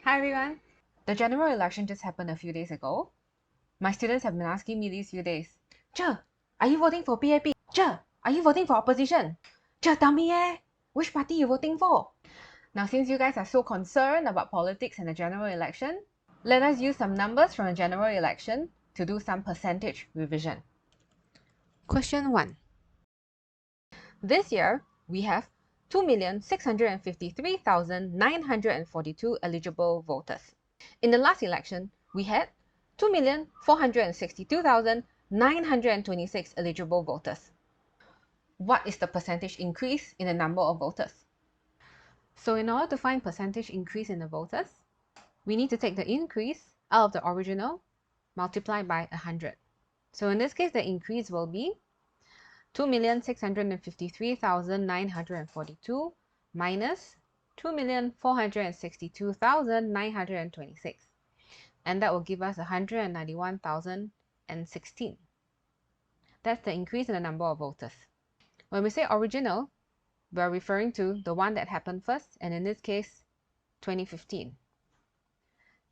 Hi everyone! The general election just happened a few days ago. My students have been asking me these few days, Che, are you voting for PAP? Che, are you voting for opposition? Che, tell me which party you voting for? Now since you guys are so concerned about politics and the general election, let us use some numbers from the general election to do some percentage revision. Question 1. This year, we have 2,653,942 eligible voters. In the last election, we had 2,462,926 eligible voters. What is the percentage increase in the number of voters? So in order to find percentage increase in the voters, we need to take the increase out of the original, multiply by 100. So in this case, the increase will be 2,653,942 minus 2,462,926. And that will give us 191,016. That's the increase in the number of voters. When we say original, we are referring to the one that happened first, and in this case, 2015.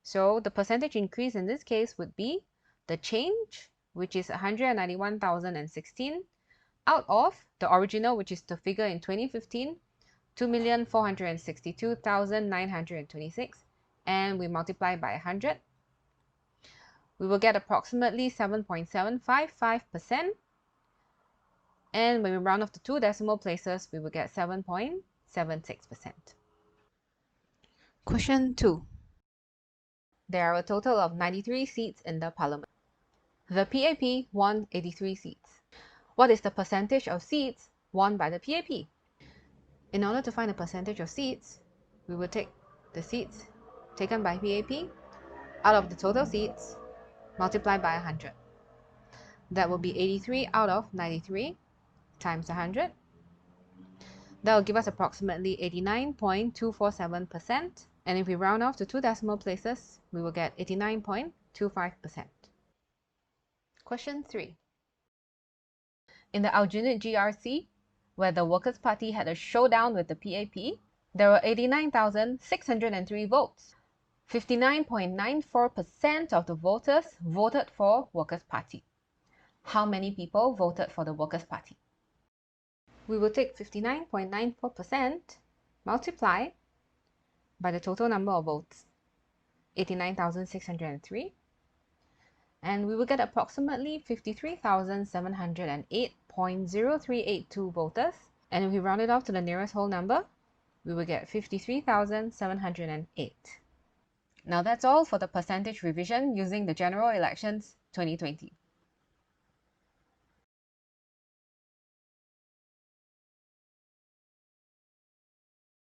So the percentage increase in this case would be the change, which is 191,016, out of the original, which is the figure in 2015, 2,462,926, and we multiply by 100. We will get approximately 7.755%. And when we round off to 2 decimal places, we will get 7.76%. Question 2. There are a total of 93 seats in the parliament. The PAP won 83 seats. What is the percentage of seats won by the PAP? In order to find the percentage of seats, we will take the seats taken by PAP out of the total seats, multiplied by 100. That will be 83 out of 93 times 100. That will give us approximately 89.247%. And if we round off to 2 decimal places, we will get 89.25%. Question 3. In the Aljunied GRC, where the Workers' Party had a showdown with the PAP, there were 89,603 votes. 59.94% of the voters voted for Workers' Party. How many people voted for the Workers' Party? We will take 59.94%, multiply by the total number of votes, 89,603, and we will get approximately 53,708.0382 voters. And if we round it off to the nearest whole number, we will get 53,708. Now that's all for the percentage revision using the general elections 2020.